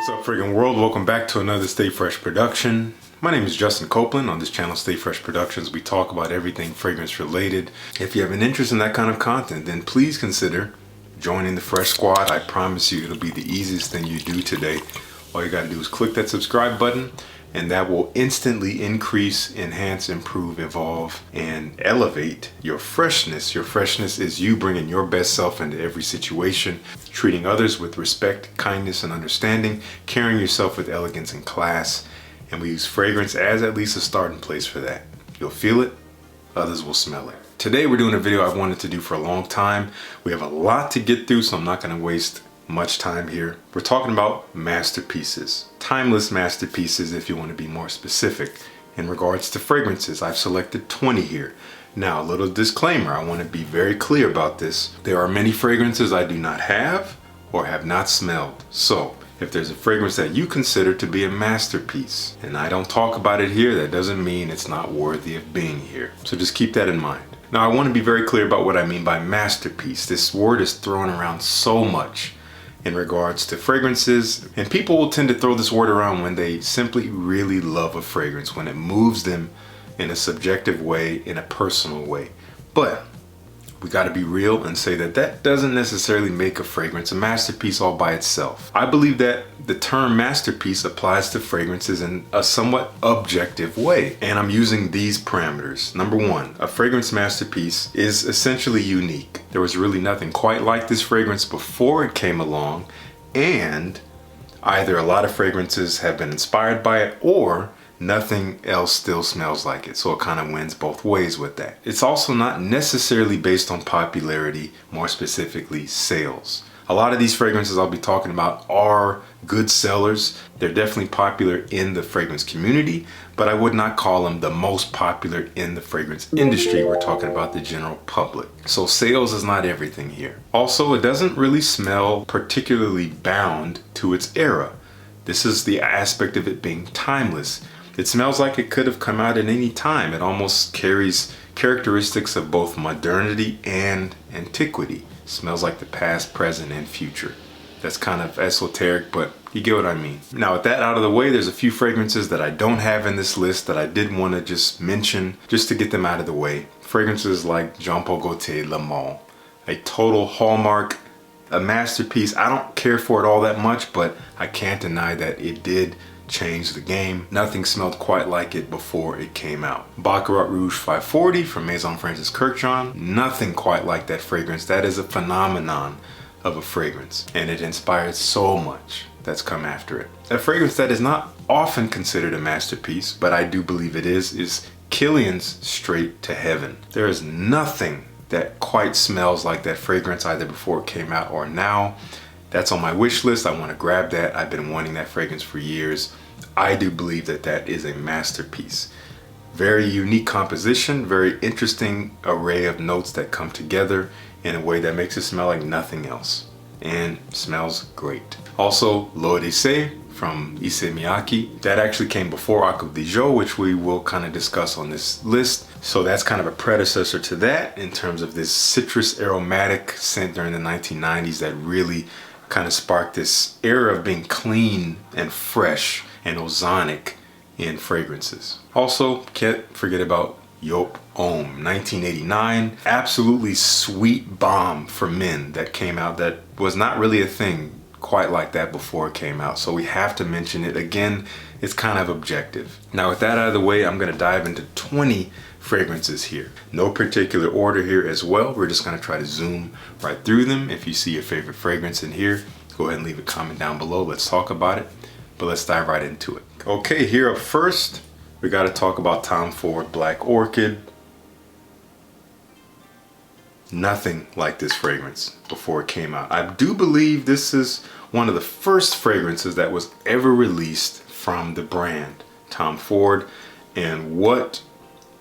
What's up, friggin' world? Welcome back to another Stay Fresh production. My name is Justin Copeland. On this channel, Stay Fresh Productions, we talk about everything fragrance related. If you have an interest in that kind of content, then please consider joining the Fresh Squad. I promise you it'll be the easiest thing you do today. All you gotta do is click that subscribe button, and that will instantly increase, enhance, improve, evolve, and elevate your freshness. Your freshness is you bringing your best self into every situation, treating others with respect, kindness, and understanding, carrying yourself with elegance and class. And we use fragrance as at least a starting place for that. You'll feel it, others will smell it. Today we're doing a video I've wanted to do for a long time. We have a lot to get through, so I'm not gonna waste much time here. We're talking about masterpieces, timeless masterpieces if you want to be more specific. In regards to fragrances, I've selected 20 here. Now, a little disclaimer, I want to be very clear about this. There are many fragrances I do not have or have not smelled. So, if there's a fragrance that you consider to be a masterpiece, and I don't talk about it here, that doesn't mean it's not worthy of being here. So just keep that in mind. Now, I want to be very clear about what I mean by masterpiece. This word is thrown around so much in regards to fragrances, and people will tend to throw this word around when they simply really love a fragrance, when it moves them in a subjective way, in a personal way. But we got to be real and say that that doesn't necessarily make a fragrance a masterpiece all by itself. I believe that the term masterpiece applies to fragrances in a somewhat objective way, and I'm using these parameters. Number one, a fragrance masterpiece is essentially unique. There was really nothing quite like this fragrance before it came along, and either a lot of fragrances have been inspired by it, or nothing else still smells like it. So it kind of wins both ways with that. It's also not necessarily based on popularity, more specifically sales. A lot of these fragrances I'll be talking about are good sellers. They're definitely popular in the fragrance community, but I would not call them the most popular in the fragrance industry. We're talking about the general public. So sales is not everything here. Also, it doesn't really smell particularly bound to its era. This is the aspect of it being timeless. It smells like it could have come out at any time. It almost carries characteristics of both modernity and antiquity. It smells like the past, present, and future. That's kind of esoteric, but you get what I mean. Now, with that out of the way, there's a few fragrances that I don't have in this list that I did want to just mention, just to get them out of the way. Fragrances like JPG Le Male, a total hallmark, a masterpiece. I don't care for it all that much, but I can't deny that it did change the game. Nothing smelled quite like it before it came out. Baccarat Rouge 540 from Maison Francis Kurkdjian. Nothing quite like that fragrance. That is a phenomenon of a fragrance, and it inspired so much that's come after it. A fragrance that is not often considered a masterpiece, but I do believe it is Kilian's Straight to Heaven. There is nothing that quite smells like that fragrance, either before it came out or now. That's on my wish list. I want to grab that. I've been wanting that fragrance for years. I do believe that that is a masterpiece. Very unique composition, very interesting array of notes that come together in a way that makes it smell like nothing else, and smells great. Also, L'Eau Issey from Issey Miyake. That actually came before Acqua, which we will kind of discuss on this list. So that's kind of a predecessor to that in terms of this citrus aromatic scent during the 1990s that really kind of sparked this era of being clean and fresh and ozonic in fragrances. Also, can't forget about Joop Homme 1989. Absolutely sweet bomb for men that came out that was not really a thing quite like that before it came out. So we have to mention it. Again, it's kind of objective. Now, with that out of the way, I'm going to dive into 20 fragrances here. No particular order here as well. We're just going to try to zoom right through them. If you see your favorite fragrance in here, go ahead and leave a comment down below. Let's talk about it, but let's dive right into it. Okay, here up first, we got to talk about Tom Ford Black Orchid. Nothing like this fragrance before it came out. I do believe this is one of the first fragrances that was ever released from the brand Tom Ford, and what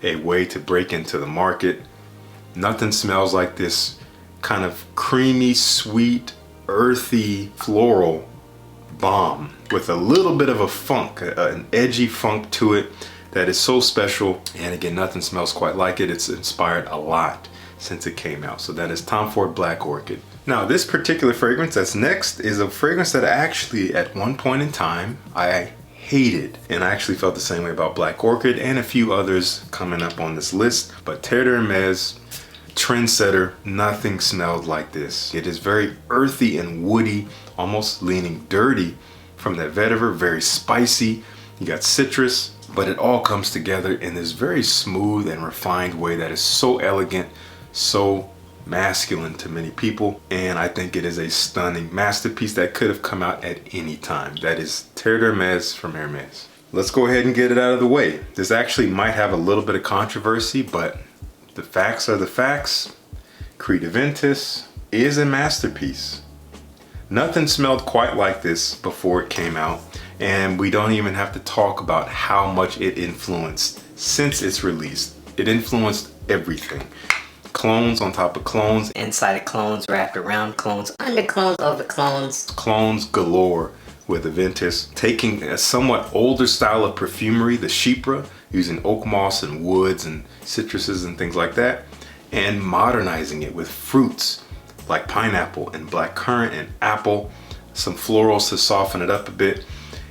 a way to break into the market. Nothing smells like this kind of creamy, sweet, earthy, floral bomb with a little bit of a funk, an edgy funk to it that is so special. And again, nothing smells quite like it. It's inspired a lot since it came out. So that is Tom Ford Black Orchid. Now this particular fragrance that's next is a fragrance that actually at one point in time I hated, and I actually felt the same way about Black Orchid and a few others coming up on this list. But Terre de Hermes, trendsetter, nothing smelled like this. It is very earthy and woody, almost leaning dirty from that vetiver, very spicy. You got citrus, but it all comes together in this very smooth and refined way that is so elegant, so masculine to many people, and I think it is a stunning masterpiece that could have come out at any time. That is Terre de Hermes from Hermes. Let's go ahead and get it out of the way. This actually might have a little bit of controversy, but the facts are the facts. Creed Aventus is a masterpiece. Nothing smelled quite like this before it came out, and we don't even have to talk about how much it influenced since its release. It influenced everything. Clones on top of clones. Inside of clones, wrapped around clones, under clones, over clones. Clones galore with Aventus. Taking a somewhat older style of perfumery, the Chypre, using oak moss and woods and citruses and things like that, and modernizing it with fruits like pineapple and blackcurrant and apple, some florals to soften it up a bit.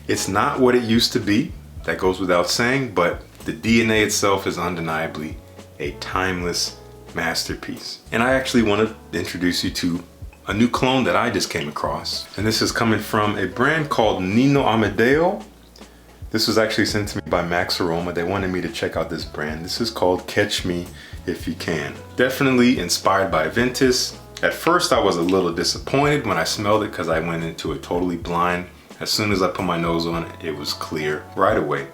It's not what it used to be, that goes without saying, but the DNA itself is undeniably a timeless masterpiece. And I actually want to introduce you to a new clone that I just came across. And this is coming from a brand called Nino Amadeo. This was actually sent to me by MaxAroma. They wanted me to check out this brand. This is called Catch Me If You Can. Definitely inspired by Aventus. At first I was a little disappointed when I smelled it because I went into it totally blind. As soon as I put my nose on it, it was clear right away.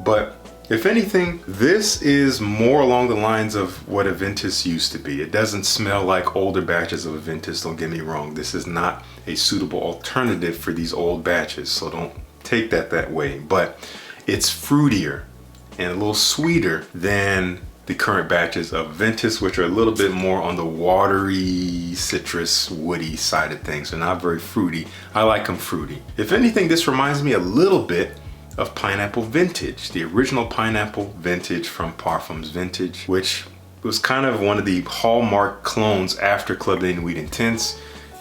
But if anything, this is more along the lines of what Aventus used to be. It doesn't smell like older batches of Aventus, don't get me wrong. This is not a suitable alternative for these old batches, so don't take that way. But it's fruitier and a little sweeter than the current batches of Aventus, which are a little bit more on the watery, citrus, woody side of things. They're not very fruity. I like them fruity. If anything, this reminds me a little bit of Pineapple Vintage, the original Pineapple Vintage from Parfum's Vintage, which was kind of one of the hallmark clones after Club de Nuit Intense.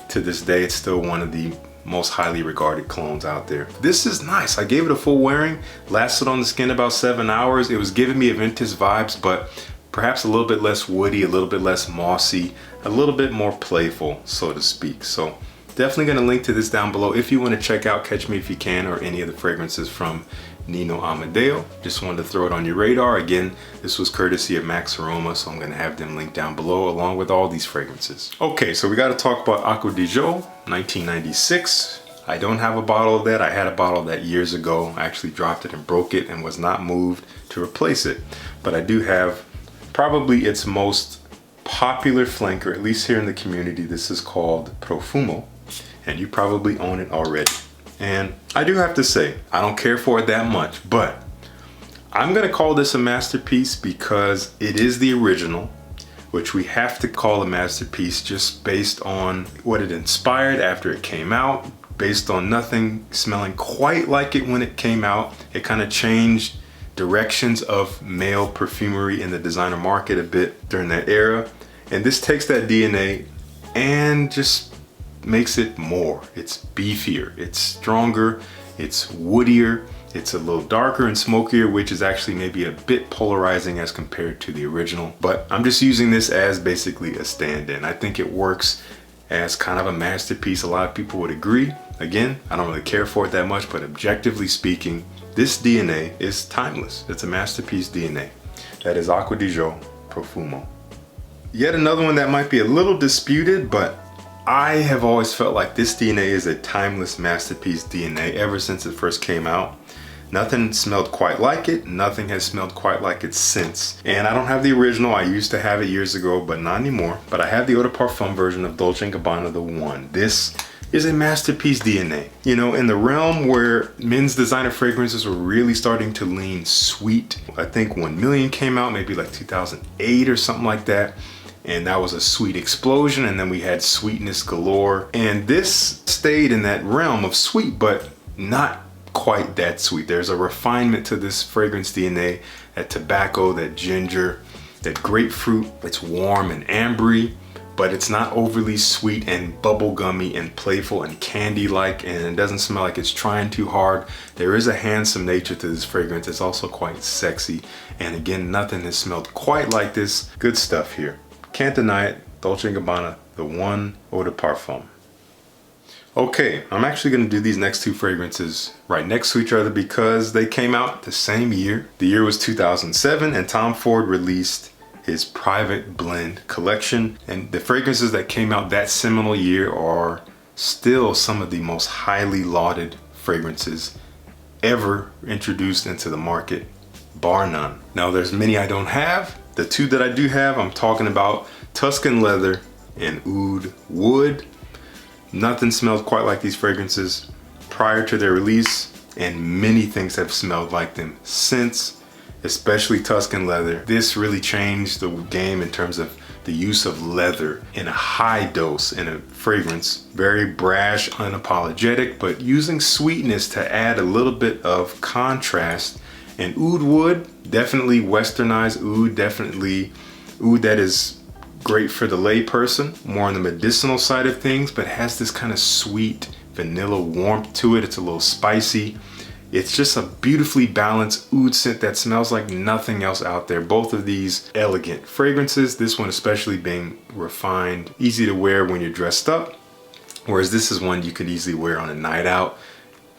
To this day, it's still one of the most highly regarded clones out there. This is nice. I gave it a full wearing, lasted on the skin about 7 hours. It was giving me Aventus vibes, but perhaps a little bit less woody, a little bit less mossy, a little bit more playful, so to speak. So definitely going to link to this down below if you want to check out Catch Me If You Can or any of the fragrances from Nino Amadeo. Just wanted to throw it on your radar. Again, this was courtesy of MaxAroma, so I'm going to have them linked down below along with all these fragrances. Okay, so we got to talk about Acqua di Gio 1996. I don't have a bottle of that. I had a bottle of that years ago. I actually dropped it and broke it and was not moved to replace it. But I do have probably its most popular flanker, at least here in the community. This is called Profumo, and you probably own it already. And I do have to say, I don't care for it that much, but I'm gonna call this a masterpiece because it is the original, which we have to call a masterpiece just based on what it inspired after it came out, based on nothing smelling quite like it when it came out. It kind of changed directions of male perfumery in the designer market a bit during that era. And this takes that DNA and just makes it more. It's beefier, it's stronger, it's woodier, it's a little darker and smokier, which is actually maybe a bit polarizing as compared to the original. But I'm just using this as basically a stand-in. I think it works as kind of a masterpiece. A lot of people would agree. Again, I don't really care for it that much, but objectively speaking, this DNA is timeless. It's a masterpiece DNA. That is Acqua di Gio Profumo. Yet another one that might be a little disputed, but I have always felt like this DNA is a timeless masterpiece DNA ever since it first came out. Nothing smelled quite like it. Nothing has smelled quite like it since. And I don't have the original. I used to have it years ago, but not anymore. But I have the Eau de Parfum version of Dolce & Gabbana, the one. This is a masterpiece DNA. You know, in the realm where men's designer fragrances were really starting to lean sweet, I think 1 Million came out, maybe like 2008 or something like that. And that was a sweet explosion, and then we had sweetness galore. And this stayed in that realm of sweet, but not quite that sweet. There's a refinement to this fragrance DNA, that tobacco, that ginger, that grapefruit. It's warm and ambery, but it's not overly sweet and bubblegummy and playful and candy-like, and it doesn't smell like it's trying too hard. There is a handsome nature to this fragrance. It's also quite sexy, and again, nothing has smelled quite like this. Good stuff here. Can't deny it. Dolce & Gabbana, the one eau de parfum. Okay, I'm actually going to do these next two fragrances right next to each other because they came out the same year. The year was 2007, and Tom Ford released his private blend collection, and the fragrances that came out that similar year are still some of the most highly lauded fragrances ever introduced into the market, bar none. Now there's many I don't have. The two that I do have, I'm talking about Tuscan leather and oud wood. Nothing smelled quite like these fragrances prior to their release, and many things have smelled like them since, especially Tuscan leather. This really changed the game in terms of the use of leather in a high dose in a fragrance. Very brash, unapologetic, but using sweetness to add a little bit of contrast. And oud wood, definitely westernized oud, definitely oud that is great for the lay person, more on the medicinal side of things, but has this kind of sweet vanilla warmth to it. It's a little spicy. It's just a beautifully balanced oud scent that smells like nothing else out there. Both of these elegant fragrances, this one especially being refined, easy to wear when you're dressed up, whereas this is one you could easily wear on a night out,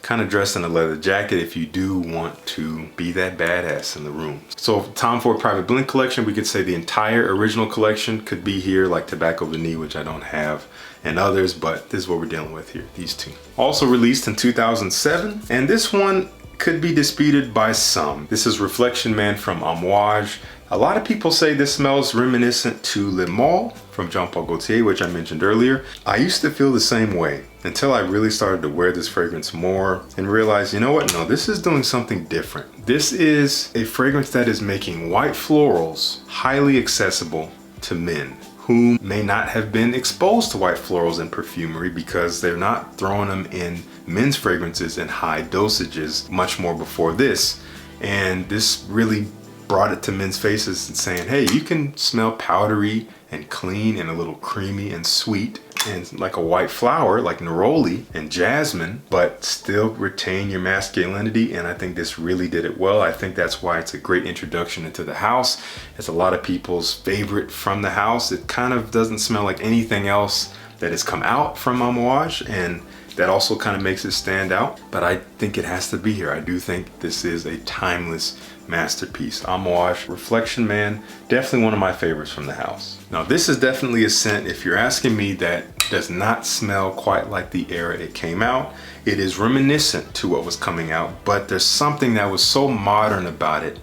kind of dressed in a leather jacket if you do want to be that badass in the room. So Tom Ford Private Blend Collection, we could say the entire original collection could be here, like Tobacco Vanille, which I don't have, and others, but this is what we're dealing with here, these two. Also released in 2007, and this one could be disputed by some. This is Reflection Man from Amouage. A lot of people say this smells reminiscent to Le Male from Jean Paul Gaultier, which I mentioned earlier. I used to feel the same way until I really started to wear this fragrance more and realized, you know what, no, this is doing something different. This is a fragrance that is making white florals highly accessible to men who may not have been exposed to white florals in perfumery because they're not throwing them in men's fragrances in high dosages much more before this. And this really brought it to men's faces and saying, hey, you can smell powdery and clean and a little creamy and sweet and like a white flower like neroli and jasmine, but still retain your masculinity. And I think this really did it well. I think that's why it's a great introduction into the house. It's a lot of people's favorite from the house. It kind of doesn't smell like anything else that has come out from Amouage, and that also kind of makes it stand out, but I think it has to be here. I do think this is a timeless masterpiece. Amouage Reflection Man, definitely one of my favorites from the house. Now this is definitely a scent, if you're asking me, that does not smell quite like the era it came out. It is reminiscent to what was coming out, but there's something that was so modern about it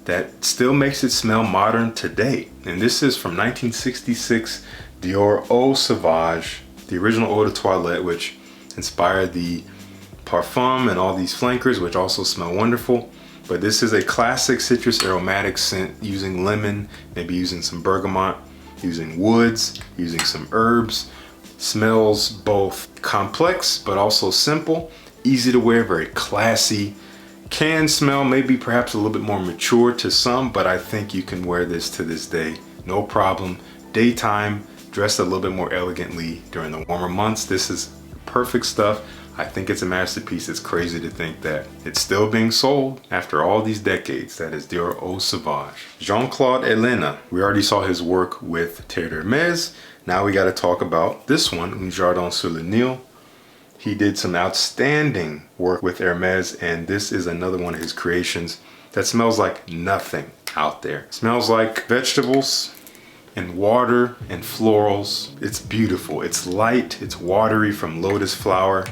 that still makes it smell modern today. And this is from 1966 Dior Eau Sauvage, the original eau de toilette, which inspired the Parfum and all these flankers, which also smell wonderful. But this is a classic citrus aromatic scent using lemon, maybe using some bergamot, using woods, using some herbs. Smells both complex but also simple, easy to wear, very classy. Can smell maybe perhaps a little bit more mature to some, but I think you can wear this to this day, no problem. Daytime, dressed a little bit more elegantly during the warmer months. This is perfect stuff. I think it's a masterpiece. It's crazy to think that it's still being sold after all these decades. That is Dior Eau Sauvage. Jean-Claude Ellena. We already saw his work with Terre Hermes. Now we got to talk about this one, Un Jardin sur le Nil. He did some outstanding work with Hermes, and this is another one of his creations that smells like nothing out there. Smells like vegetables and water and florals. It's beautiful. It's light, it's watery from lotus flower.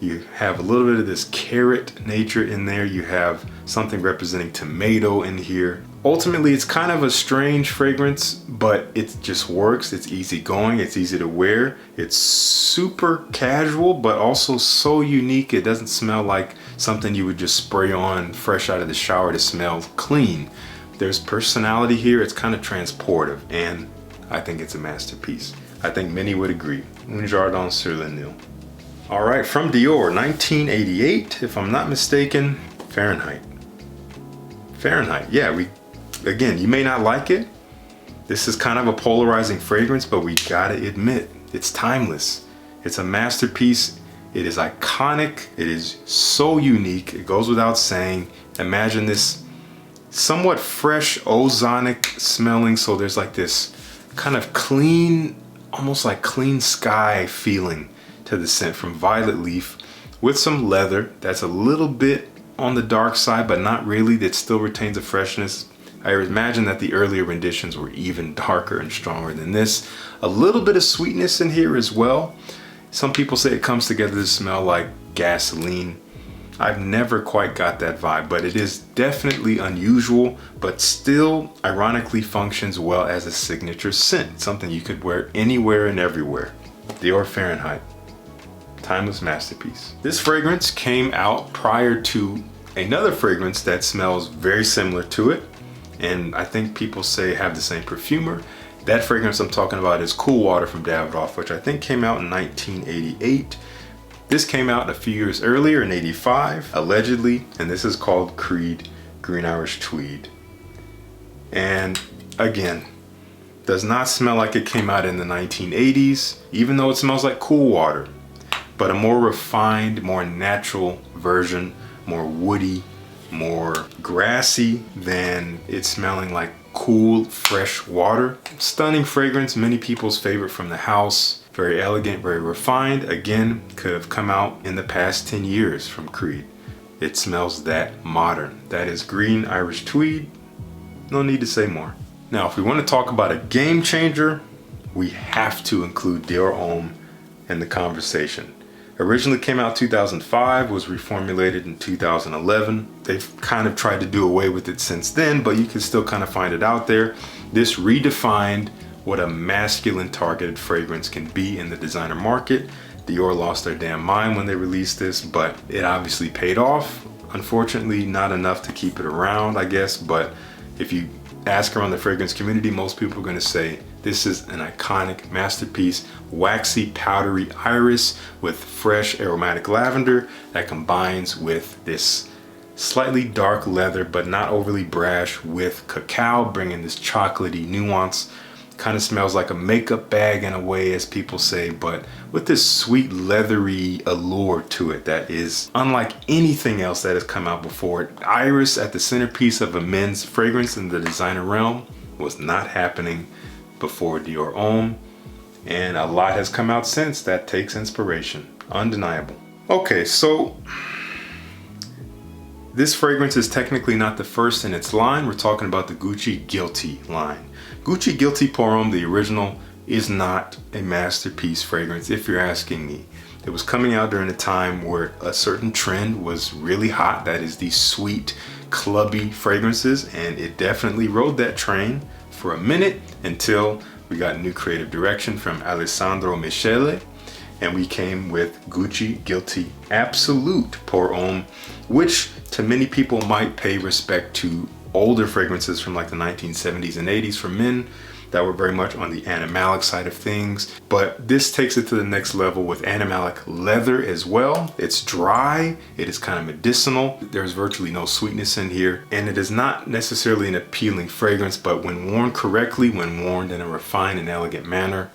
You have a little bit of this carrot nature in there. You have something representing tomato in here. Ultimately, it's kind of a strange fragrance, but it just works. It's easygoing, it's easy to wear. It's super casual, but also so unique. It doesn't smell like something you would just spray on fresh out of the shower to smell clean. There's personality here. It's kind of transportive, and I think it's a masterpiece. I think many would agree. Un Jardin sur le Nil. All right, from Dior, 1988, if I'm not mistaken. Fahrenheit. Yeah, again, you may not like it, This is kind of a polarizing fragrance, but we gotta admit, it's timeless. It's a masterpiece. It is iconic. It is so unique. It goes without saying. Imagine this somewhat fresh, ozonic smelling. So there's like this kind of clean, almost like clean sky feeling to the scent from violet leaf with some leather that's a little bit on the dark side, but not really. That still retains a freshness. I imagine that the earlier renditions were even darker and stronger than this. A little bit of sweetness in here as well. Some people say it comes together to smell like gasoline. I've never quite got that vibe, but it is definitely unusual, but still ironically functions well as a signature scent, something you could wear anywhere and everywhere. Dior Fahrenheit, timeless masterpiece. This fragrance came out prior to another fragrance that smells very similar to it, and I think people say have the same perfumer. That fragrance I'm talking about is Cool Water from Davidoff, which I think came out in 1988. This came out a few years earlier in 85, allegedly, and this is called Creed Green Irish Tweed. And again, does not smell like it came out in the 1980s, even though it smells like Cool Water, but a more refined, more natural version, more woody, more grassy than it smelling like cool, fresh water. Stunning fragrance, many people's favorite from the house. Very elegant, very refined. Again, could have come out in the past 10 years from Creed. It smells that modern. That is Green Irish Tweed. No need to say more. Now, if we want to talk about a game changer, we have to include Dior Homme in the conversation. Originally came out 2005, was reformulated in 2011. They've kind of tried to do away with it since then, but you can still kind of find it out there. This redefined what a masculine targeted fragrance can be in the designer market. Dior lost their damn mind when they released this, but it obviously paid off. Unfortunately, not enough to keep it around, I guess, but if you ask around the fragrance community, most people are going to say this is an iconic masterpiece. Waxy, powdery iris with fresh aromatic lavender that combines with this slightly dark leather, but not overly brash, with cacao, bringing this chocolatey nuance. Kind of smells like a makeup bag in a way, as people say, but with this sweet leathery allure to it that is unlike anything else that has come out before it. Iris at the centerpiece of a men's fragrance in the designer realm was not happening before Dior Homme, and a lot has come out since that takes inspiration. Undeniable. Okay, so this fragrance is technically not the first in its line. We're talking about the Gucci Guilty line. Gucci Guilty Pour Homme, the original, is not a masterpiece fragrance if you're asking me. It was coming out during a time where a certain trend was really hot, that is these sweet, clubby fragrances, and it definitely rode that train for a minute until we got new creative direction from Alessandro Michele, and we came with Gucci Guilty Absolute Pour Homme, which to many people might pay respect to older fragrances from like the 1970s and 80s for men that were very much on the animalic side of things. But this takes it to the next level with animalic leather as well. It's dry, it is kind of medicinal. There's virtually no sweetness in here, and it is not necessarily an appealing fragrance, but when worn correctly, when worn in a refined and elegant manner,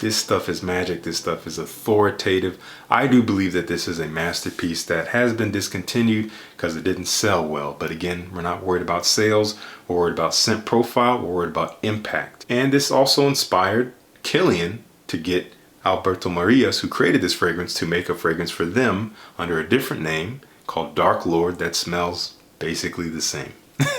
this stuff is magic. This stuff is authoritative. I do believe that this is a masterpiece that has been discontinued because it didn't sell well. But again, we're not worried about sales. We're worried about scent profile. We're worried about impact. And this also inspired Kilian to get Alberto Marias, who created this fragrance, to make a fragrance for them under a different name called Dark Lord that smells basically the same.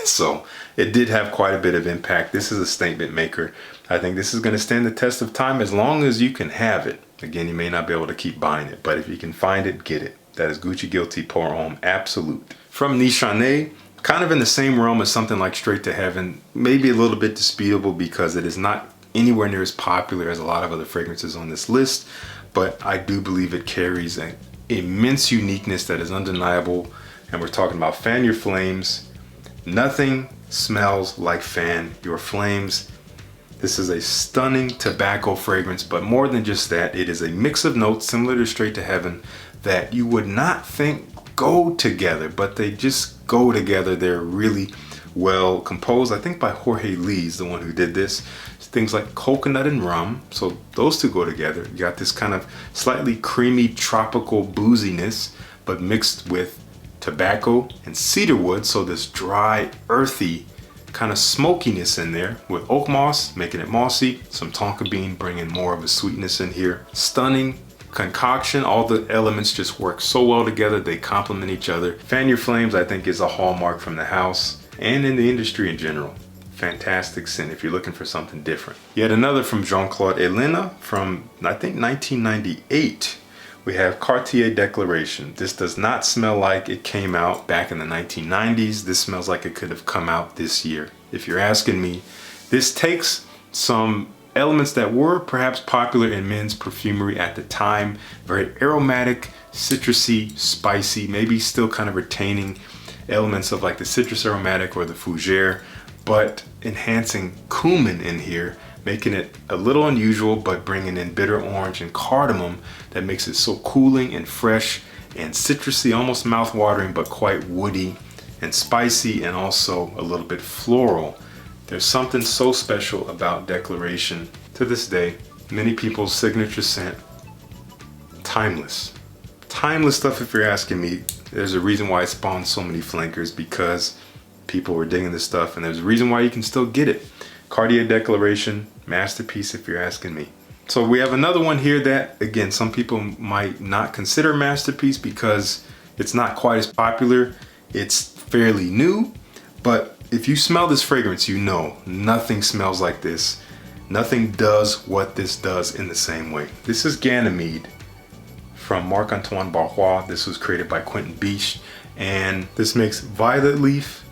So it did have quite a bit of impact. This is a statement maker. I think this is going to stand the test of time as long as you can have it. Again, you may not be able to keep buying it, but if you can find it, get it. That is Gucci Guilty Pour Homme Absolute. From Nichane, kind of in the same realm as something like Straight to Heaven, maybe a little bit disputable because it is not anywhere near as popular as a lot of other fragrances on this list, but I do believe it carries an immense uniqueness that is undeniable. And we're talking about Fan Your Flames. Nothing smells like Fan Your Flames. This is a stunning tobacco fragrance, but more than just that, it is a mix of notes similar to Straight to Heaven that you would not think go together, but they just go together. They're really well composed. I think by Jorge Lee's the one who did this. Things like coconut and rum, so those two go together. You got this kind of slightly creamy tropical booziness, but mixed with tobacco and cedar wood, so this dry, earthy kind of smokiness in there, with oak moss making it mossy, some tonka bean bringing more of a sweetness in here. Stunning concoction. All the elements just work so well together, they complement each other. Fan Your Flames, I think, is a hallmark from the house and in the industry in general. Fantastic scent if you're looking for something different. Yet another from Jean-Claude Elena from, I think, 1998. We have Cartier Déclaration. This does not smell like it came out back in the 1990s. This smells like it could have come out this year. If you're asking me, this takes some elements that were perhaps popular in men's perfumery at the time. Very aromatic, citrusy, spicy, maybe still kind of retaining elements of like the citrus aromatic or the fougere, but enhancing cumin in here, making it a little unusual, but bringing in bitter orange and cardamom that makes it so cooling and fresh and citrusy, almost mouth-watering, but quite woody and spicy, and also a little bit floral. There's something so special about Déclaration to this day. Many people's signature scent. Timeless. Timeless stuff if you're asking me. There's a reason why it spawned so many flankers, because people were digging this stuff, and there's a reason why you can still get it. Cartier Déclaration, masterpiece if you're asking me. So we have another one here that, again, some people might not consider masterpiece because it's not quite as popular. It's fairly new, but if you smell this fragrance, you know nothing smells like this. Nothing does what this does in the same way. This is Ganymede from Marc-Antoine Barrois. This was created by Quentin Biche, and this makes violet leaf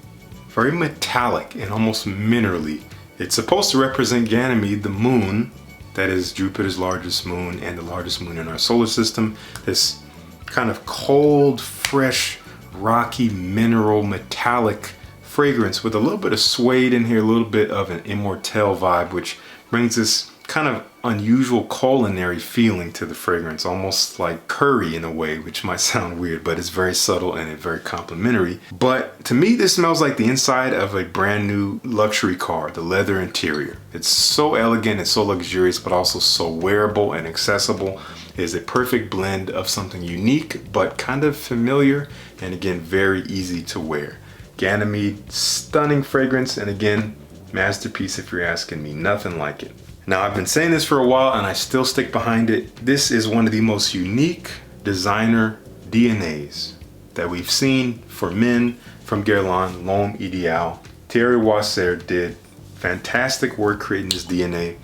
very metallic and almost minerally. It's supposed to represent Ganymede, the moon, that is Jupiter's largest moon and the largest moon in our solar system. This kind of cold, fresh, rocky, mineral, metallic fragrance with a little bit of suede in here, a little bit of an immortelle vibe, which brings this kind of unusual culinary feeling to the fragrance, almost like curry in a way, which might sound weird, but it's very subtle and it's very complimentary. But to me, this smells like the inside of a brand new luxury car, the leather interior. It's so elegant and so luxurious, but also so wearable and accessible. It is a perfect blend of something unique, but kind of familiar, and again, very easy to wear. Ganymede, stunning fragrance, and again, masterpiece if you're asking me, nothing like it. Now, I've been saying this for a while and I still stick behind it. This is one of the most unique designer DNAs that we've seen for men from Guerlain, L'Homme Ideal. Thierry Wasser did fantastic work creating this DNA.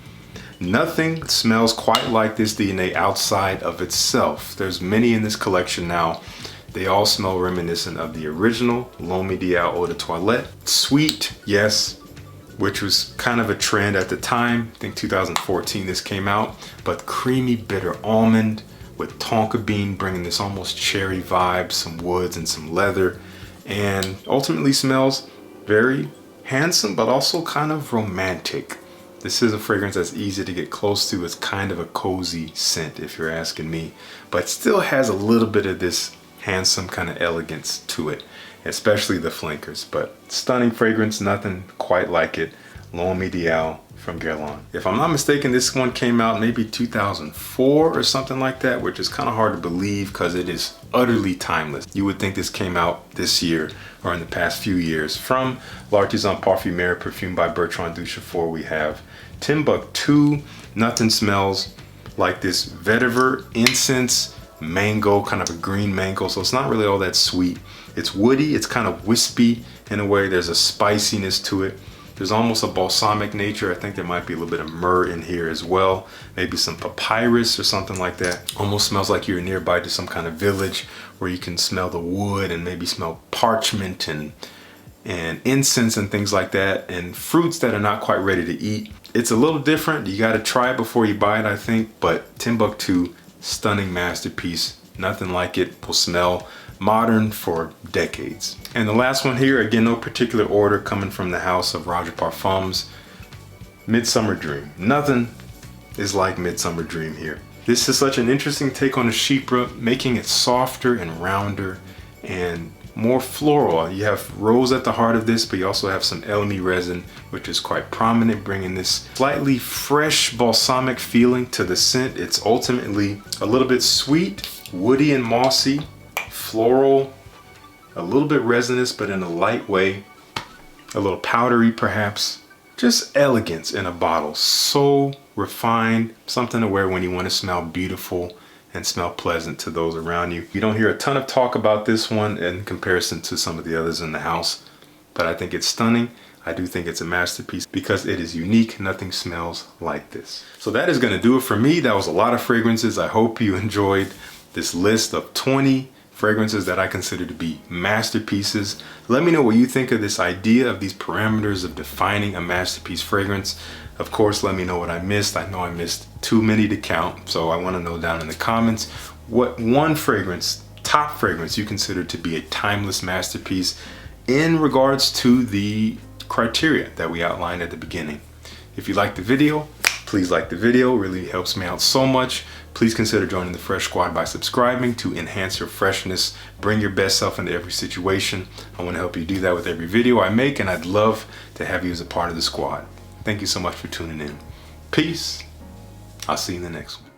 Nothing smells quite like this DNA outside of itself. There's many in this collection now. They all smell reminiscent of the original L'Homme Ideal Eau de Toilette. Sweet, yes, which was kind of a trend at the time. I think 2014 this came out, but creamy bitter almond with tonka bean, bringing this almost cherry vibe, some woods and some leather, and ultimately smells very handsome, but also kind of romantic. This is a fragrance that's easy to get close to. It's kind of a cozy scent if you're asking me, but still has a little bit of this handsome kind of elegance to it, especially the flankers. But stunning fragrance, nothing quite like it. L'Homme Ideal from Guerlain. If I'm not mistaken, this one came out maybe 2004 or something like that, which is kind of hard to believe because it is utterly timeless. You would think this came out this year or in the past few years. From L'Artisan Parfumeur, perfumed by Bertrand Duchefort, we have Timbuktu. Nothing smells like this vetiver, incense, mango, kind of a green mango, so it's not really all that sweet. It's woody, it's kind of wispy in a way. There's a spiciness to it. There's almost a balsamic nature. I think there might be a little bit of myrrh in here as well. Maybe some papyrus or something like that. Almost smells like you're nearby to some kind of village where you can smell the wood and maybe smell parchment and incense and things like that, and fruits that are not quite ready to eat. It's a little different. You got to try it before you buy it, I think, but Timbuktu, stunning masterpiece. Nothing like it. Will smell modern for decades. And the last one here, again, no particular order, coming from the house of Roja Parfums, Midsummer Dream. Nothing is like Midsummer Dream here. This is such an interesting take on a chypre, making it softer and rounder and more floral. You have rose at the heart of this, but you also have some elemi resin, which is quite prominent, bringing this slightly fresh balsamic feeling to the scent. It's ultimately a little bit sweet, woody and mossy, floral, a little bit resinous, but in a light way, a little powdery perhaps. Just elegance in a bottle. So refined, something to wear when you want to smell beautiful and smell pleasant to those around you. You don't hear a ton of talk about this one in comparison to some of the others in the house, but I think it's stunning. I do think it's a masterpiece because it is unique. Nothing smells like this. So that is going to do it for me. That was a lot of fragrances. I hope you enjoyed this list of 20 fragrances that I consider to be masterpieces. Let me know what you think of this idea of these parameters of defining a masterpiece fragrance. Of course, let me know what I missed. I know I missed too many to count, so I want to know down in the comments what one fragrance, top fragrance, you consider to be a timeless masterpiece in regards to the criteria that we outlined at the beginning. If you liked the video, please like the video. It really helps me out so much. Please consider joining the Fresh Squad by subscribing to enhance your freshness. Bring your best self into every situation. I want to help you do that with every video I make, and I'd love to have you as a part of the squad. Thank you so much for tuning in. Peace. I'll see you in the next one.